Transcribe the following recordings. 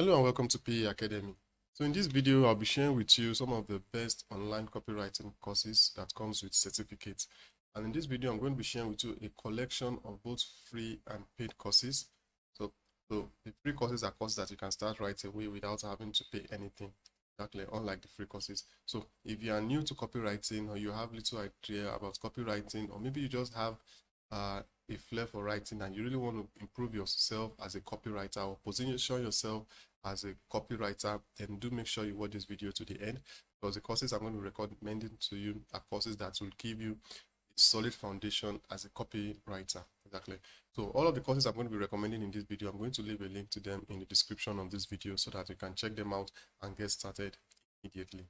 Hello and welcome to PE Academy. So in this video, I'll be sharing with you some of the best online copywriting courses that comes with certificates. And in this video, I'm going to be sharing with you a collection of both free and paid courses. So the free courses are courses that you can start right away without having to pay anything. Exactly, unlike the free courses. So if you are new to copywriting or you have little idea about copywriting, or maybe you just have a flair for writing and you really want to improve yourself as a copywriter or position yourself as a copywriter, then do make sure you watch this video to the end, because the courses I'm going to be recommending to you are courses that will give you a solid foundation as a copywriter. Exactly. So all of the courses I'm going to be recommending in this video, I'm going to leave a link to them in the description of this video so that you can check them out and get started immediately.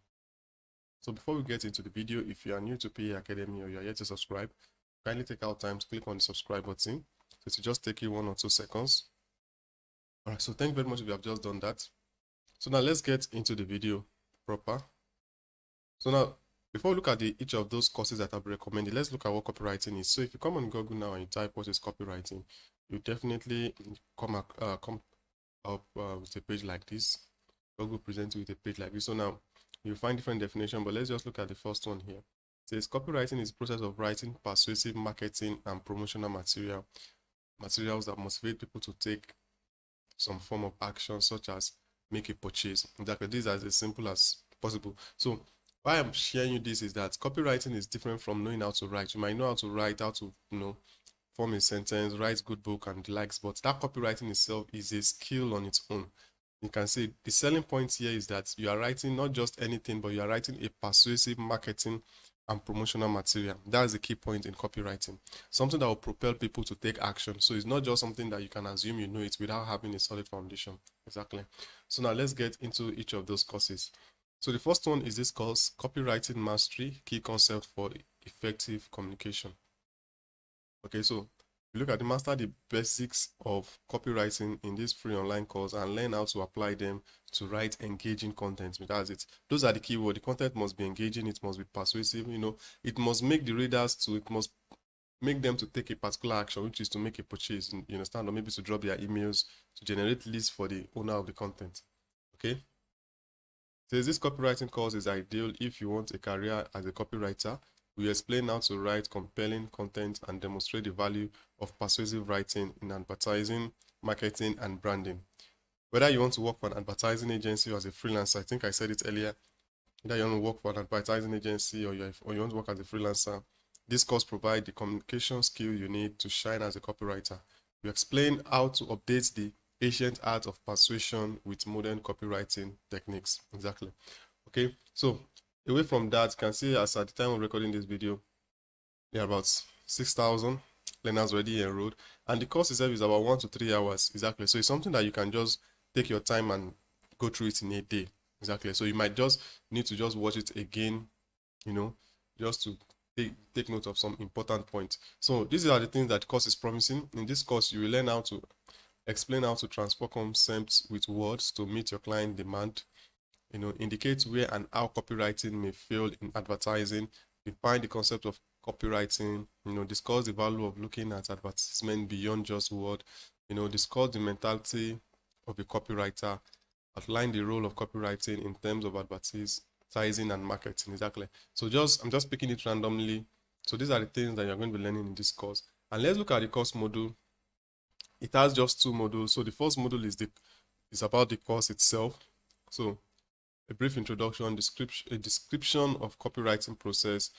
So before we get into the video, if you are new to PA Academy or you are yet to subscribe, kindly take out time to click on the subscribe button. So it will just take you 1 or 2 seconds. All right, so thank you very much if you have just done that. So now let's get into the video proper. So now, before we look at each of those courses that I've recommended, let's look at what copywriting is. So if you come on Google now and you type what is copywriting, you definitely come up with a page like this. Google presents you with a page like this. So now you find different definitions, but let's just look at the first one here. It says copywriting is the process of writing persuasive marketing and promotional materials that motivate people to take some form of action, such as make a purchase. Exactly, this is as simple as possible. So why I'm sharing you this is that copywriting is different from knowing how to write. You might know how to write, how to form a sentence, write good book and the likes, but that copywriting itself is a skill on its own. You can see the selling point here is that you are writing not just anything, but you are writing a persuasive marketing and promotional material. That's the key point in copywriting. Something that will propel people to take action. So it's not just something that you can assume you know it without having a solid foundation. Exactly. So now let's get into each of those courses. So the first one is this course, Copywriting Mastery, Key Concept for Effective Communication. Okay, so you look at the master the basics of copywriting in this free online course and learn how to apply them to write engaging content. That's it. Those are the keywords. The content must be engaging, it must be persuasive, it must make the readers it must make them to take a particular action, which is to make a purchase, you understand, or maybe to drop their emails to generate leads for the owner of the content. Okay. Says this copywriting course is ideal if you want a career as a copywriter. We explain how to write compelling content and demonstrate the value of persuasive writing in advertising, marketing, and branding. Whether you want to work for an advertising agency or as a freelancer, I think I said it earlier, whether you want to work for an advertising agency or you want to work as a freelancer, this course provides the communication skill you need to shine as a copywriter. We explain how to update the ancient art of persuasion with modern copywriting techniques. Exactly. Okay, so away from that, you can see as at the time of recording this video, there are about 6,000 learners already enrolled, and the course itself is about 1 to 3 hours. Exactly. So it's something that you can just take your time and go through it in a day. Exactly. So you might just need to just watch it again, just to take note of some important points. So these are the things that the course is promising. In this course, you will learn how to explain how to transfer concepts with words to meet your client demand, indicate where and how copywriting may fail in advertising, define the concept of copywriting, discuss the value of looking at advertisement beyond just word, discuss the mentality of a copywriter, outline the role of copywriting in terms of advertising and marketing. Exactly. So I'm just picking it randomly. So these are the things that you're going to be learning in this course. And let's look at the course module. It has just 2 modules. So the first module is about the course itself. So a brief introduction, a description of copywriting process,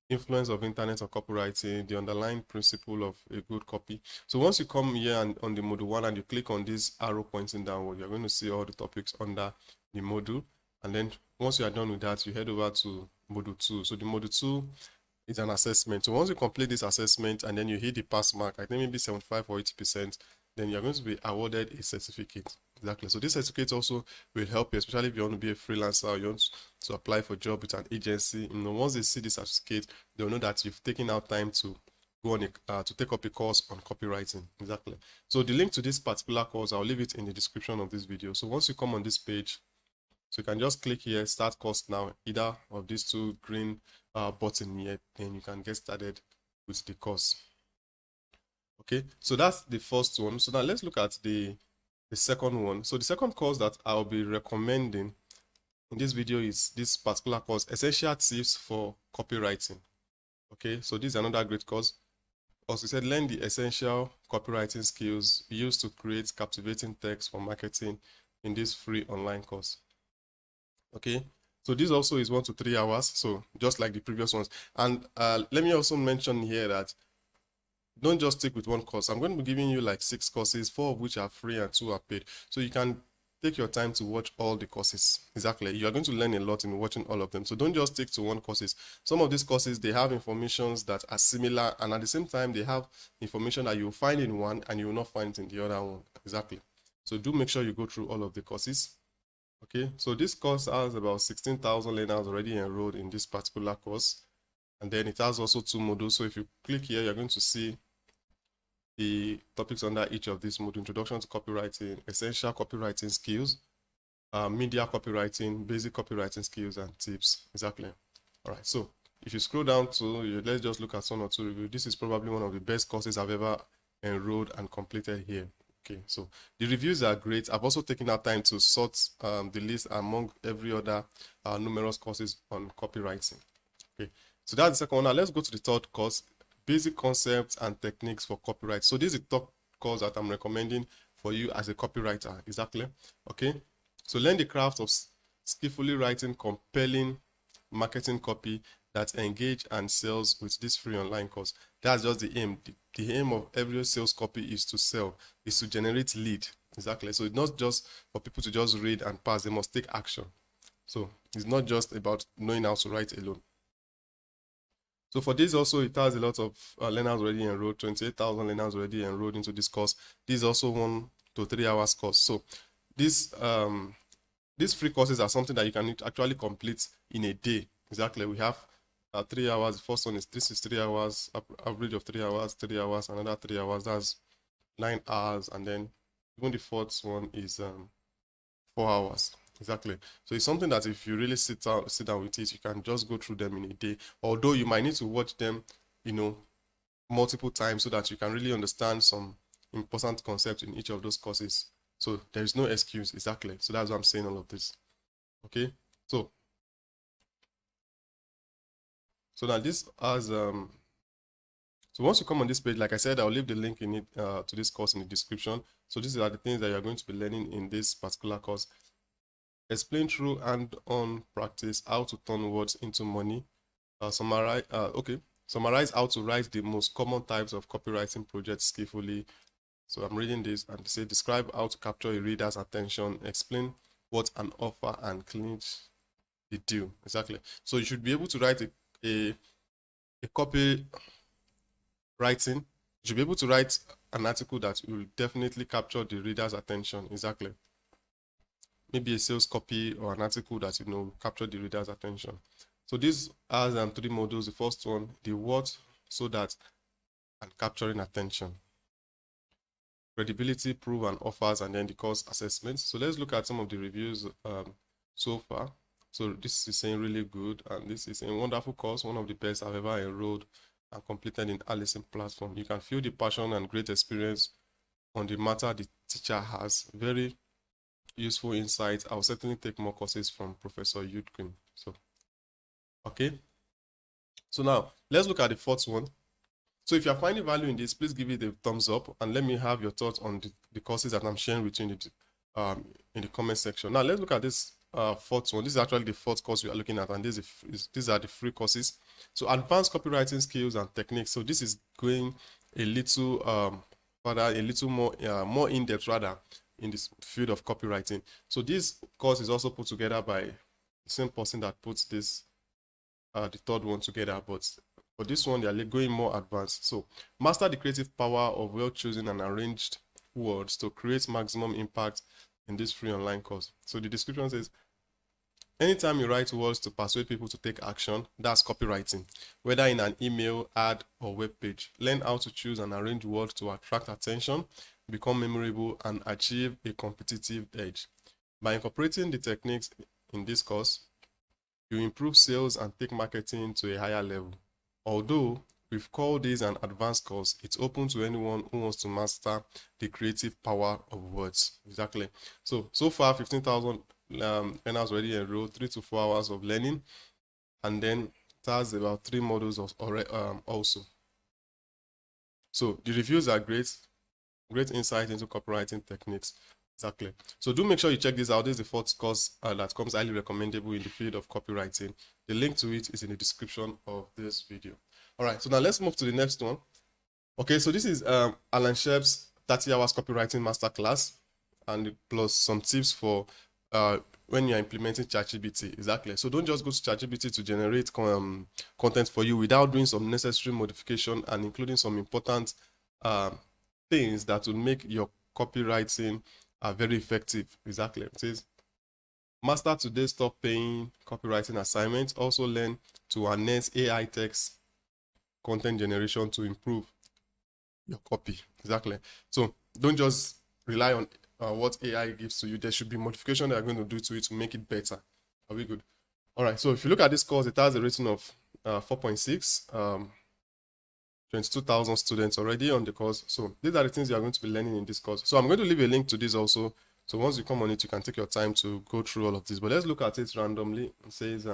influence of internet on copywriting, the underlying principle of a good copy. So once you come here and on the module 1 and you click on this arrow pointing downward, you're going to see all the topics under the module. And then once you are done with that, you head over to module 2. So the module 2 is an assessment. So once you complete this assessment and then you hit the pass mark, I think maybe 75 or 80%, then you're going to be awarded a certificate. Exactly. So this certificate also will help you, especially if you want to be a freelancer or you want to apply for a job with an agency. Once they see this certificate, they'll know that you've taken out time to go on to take up a course on copywriting. Exactly. So the link to this particular course, I'll leave it in the description of this video. So once you come on this page, so you can just click here, start course now, either of these 2 green button here, then you can get started with the course. Okay, so that's the first one. So now let's look at the the second one. So the second course that I'll be recommending in this video is this particular course, Essential Tips for Copywriting. Okay, so this is another great course. As we said, learn the essential copywriting skills used to create captivating text for marketing in this free online course. Okay, so this also is 1 to 3 hours, so just like the previous ones. And let me also mention here that don't just stick with one course. I'm going to be giving you like 6 courses, 4 of which are free and 2 are paid. So you can take your time to watch all the courses. Exactly. You are going to learn a lot in watching all of them. So don't just stick to one courses. Some of these courses, they have informations that are similar, and at the same time, they have information that you'll find in one and you will not find it in the other one. Exactly. So do make sure you go through all of the courses. Okay. So this course has about 16,000 learners already enrolled in this particular course. And then it has also 2 modules. So if you click here, you're going to see the topics under each of these modules: Introduction to Copywriting, Essential Copywriting Skills, Media Copywriting, Basic Copywriting Skills, and Tips. Exactly. All right, so if you scroll down to, let's just look at 1 or 2 reviews. This is probably one of the best courses I've ever enrolled and completed here. Okay, so the reviews are great. I've also taken out time to sort the list among every other numerous courses on copywriting. Okay, so that's the second one. Now let's go to the third course, Basic Concepts and Techniques for Copyright. So this is the top course that I'm recommending for you as a copywriter. Exactly. Okay, so learn the craft of skillfully writing compelling marketing copy that engage and sells with this free online course. That's just the aim. The aim of every sales copy is to sell, is to generate lead. Exactly. So it's not just for people to just read and pass. They must take action. So it's not just about knowing how to write alone. So for this also, it has a lot of learners already enrolled, 28,000 learners already enrolled into this course. This is also 1 to 3 hours course. So these free courses are something that you can actually complete in a day. Exactly. We have 3 hours. The first one is, this is 3 hours, average of 3 hours, 3 hours, another 3 hours. That's 9 hours. And then even the fourth one is 4 hours. Exactly. So it's something that if you really sit down with it, you can just go through them in a day. Although you might need to watch them, multiple times so that you can really understand some important concepts in each of those courses. So there is no excuse. Exactly. So that's why I'm saying all of this. Okay. So now this has so once you come on this page, like I said, I'll leave the link in it to this course in the description. So these are the things that you're going to be learning in this particular course. Explain through hand-on practice how to turn words into money. Summarize how to write the most common types of copywriting projects skillfully. So I'm reading this and they say, describe how to capture a reader's attention. Explain what an offer and clinch the deal. Exactly. So you should be able to write a copy writing. You should be able to write an article that will definitely capture the reader's attention. Exactly. Maybe a sales copy or an article that capture the reader's attention. So this has 3 modules. The first one, the what, so that, and capturing attention. Credibility, prove and offers, and then the course assessment. So let's look at some of the reviews so far. So this is saying really good, and this is a wonderful course, one of the best I've ever enrolled and completed in Agbleze platform. You can feel the passion and great experience on the matter the teacher has. Very useful insights. I'll certainly take more courses from Professor Yudkin. So, okay. So now let's look at the fourth one. So if you're finding value in this, please give it a thumbs up and let me have your thoughts on the courses that I'm sharing with you in the comment section. Now let's look at this fourth one. This is actually the fourth course we are looking at, and these are the free courses. So advanced copywriting skills and techniques. So this is going a little further, a little more in depth rather, in this field of copywriting. So this course is also put together by the same person that puts this the third one together, but for this one they are going more advanced. So master the creative power of well-chosen and arranged words to create maximum impact in this free online course. So the description says, anytime you write words to persuade people to take action, that's copywriting, whether in an email, ad, or web page. Learn how to choose and arrange words to attract attention, become memorable, and achieve a competitive edge. By incorporating the techniques in this course, you improve sales and take marketing to a higher level. Although we've called this an advanced course. It's open to anyone who wants to master the creative power of words. Exactly. So far, 15,000 learners already enrolled, 3 to 4 hours of learning, and then it has about 3 modules also. So the reviews are great insight into copywriting techniques. Exactly. So do make sure you check this out. This is the fourth course that comes highly recommendable in the field of copywriting. The link to it is in the description of this video. All right, so now let's move to the next one. Okay, so this is Alan Shep's 30 hours copywriting masterclass, and plus some tips for when you're implementing ChatGPT. Exactly. So don't just go to ChatGPT to generate content for you without doing some necessary modification and including some important things that will make your copywriting very effective. Exactly. It says, master today's top paying copywriting assignments. Also learn to harness AI text content generation to improve your copy. Exactly. So don't just rely on what AI gives to you. There should be modification that are going to do to it to make it better. Are we good? All right. So if you look at this course, it has a rating of 4.6. 22,000 students already on the course. So these are the things you are going to be learning in this course. So I'm going to leave a link to this also. So once you come on it, you can take your time to go through all of this. But let's look at it randomly. It says,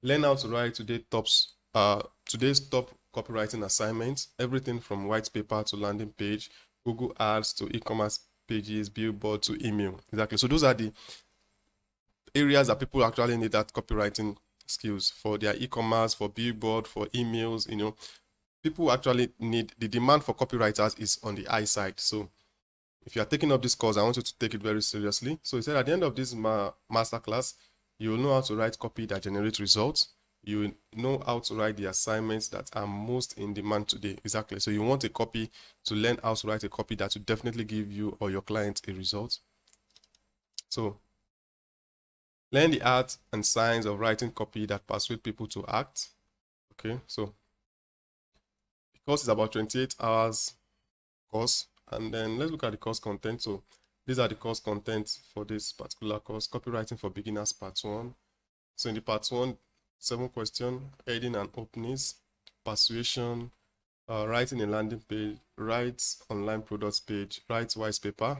learn how to write today's top copywriting assignments. Everything from white paper to landing page, Google Ads to e-commerce pages, billboard to email. Exactly. So those are the areas that people actually need that copywriting skills for their e-commerce, for billboard, for emails, people actually need, the demand for copywriters is on the high side. So if you are taking up this course, I want you to take it very seriously. So he said at the end of this masterclass, you will know how to write copy that generates results. You will know how to write the assignments that are most in demand today. Exactly. So you want a copy to learn how to write a copy that will definitely give you or your client a result. So learn the art and science of writing copy that persuade people to act. Okay, so course is about 28 hours course, and then let's look at the course content. So these are the course content for this particular course, copywriting for beginners part 1. So in the part 1, 7 questions: heading and openings, persuasion, writing a landing page, write online products page, write white paper,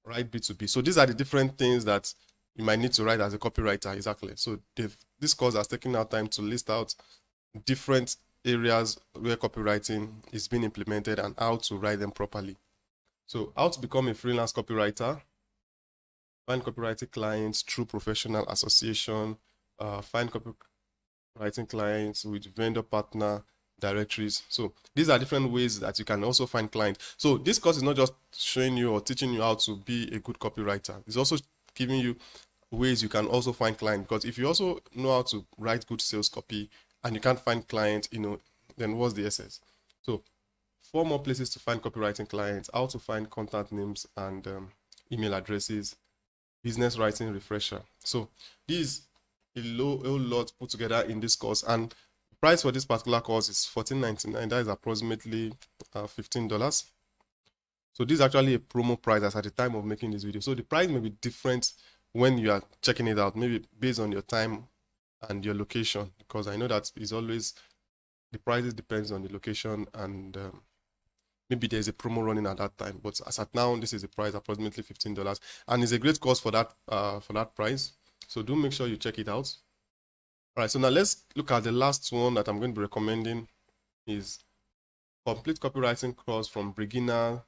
write B2B. So these are the different things that you might need to write as a copywriter. Exactly. So this course has taken our time to list out different areas where copywriting is being implemented and how to write them properly. So how to become a freelance copywriter, find copywriting clients through professional association, find copywriting clients with vendor partner directories. So these are different ways that you can also find clients. So this course is not just showing you or teaching you how to be a good copywriter. It's also giving you ways you can also find clients, because if you also know how to write good sales copy and you can't find clients, then what's the essence? So 4 more places to find copywriting clients, how to find contact names and email addresses, business writing refresher. So this is a lot put together in this course, and the price for this particular course is $14.99. That is approximately $15. So this is actually a promo price as at the time of making this video. So the price may be different when you are checking it out, maybe based on your time and your location, because I know that is always, the prices depends on the location, and maybe there's a promo running at that time. But as at now, this is the price, approximately $15, and it's a great course for that price. So do make sure you check it out. All right, so now let's look at the last one that I'm going to be recommending, is complete copywriting course from beginner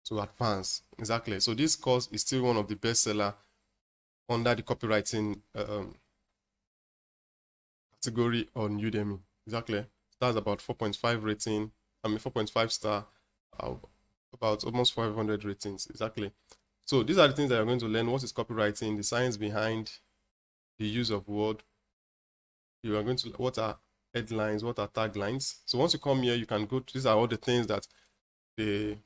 to advanced. Exactly. So this course is still one of the best seller under the copywriting category on Udemy. Exactly. That's about 4.5 rating. 4.5 star, about almost 500 ratings. Exactly. So these are the things that you're going to learn. What is copywriting? The science behind the use of word. You are going to, what are headlines? What are taglines? So once you come here, you can go. These are all the things that you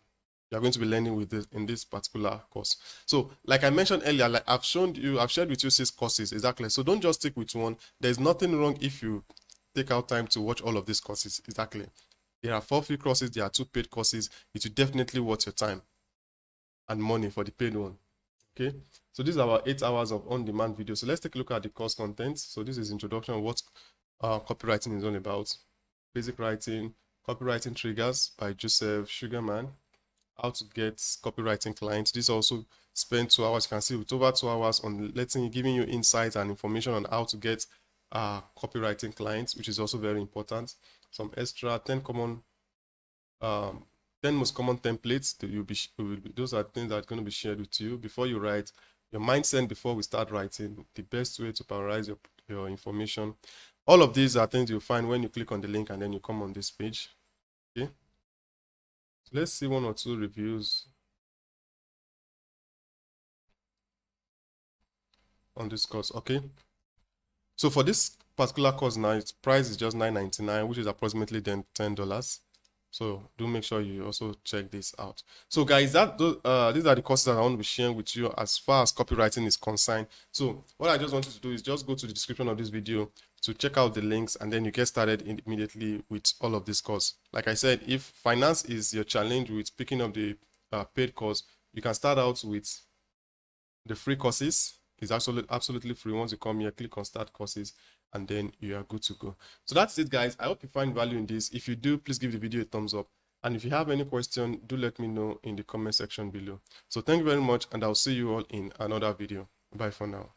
are going to be learning with this in this particular course. So like I mentioned earlier, like I've shared with you 6 courses. Exactly. So don't just stick with one. There's nothing wrong if you take out time to watch all of these courses. Exactly. There are 4 free courses, there are 2 paid courses. It will definitely worth your time and money for the paid one. Okay, so these are our 8 hours of on-demand videos. So let's take a look at the course content. So this is introduction of what copywriting is all about. basic writing, copywriting triggers by Joseph Sugarman, how to get copywriting clients. This also spent 2 hours. You can see with over 2 hours on giving you insights and information on how to get copywriting clients, which is also very important. Some extra 10 most common templates that those are things that are going to be shared with you before you write. Your mindset before we start writing, the best way to prioritize your information. All of these are things you'll find when you click on the link and then you come on this page. Okay, so let's see 1 or 2 reviews on this course. Okay, so for this particular course now, its price is just $9.99, which is approximately then $10. So do make sure you also check this out. So guys, these are the courses that I want to be sharing with you as far as copywriting is concerned. So what I just want you to do is just go to the description of this video to check out the links, and then you get started immediately with all of this course. Like I said, if finance is your challenge with picking up the paid course, you can start out with the free courses. It's absolutely free. Once you come here, click on start courses, and then you are good to go. So that's it, guys. I hope you find value in this. If you do, please give the video a thumbs up, and if you have any question, do let me know in the comment section below. So thank you very much, and I'll see you all in another video. Bye for now.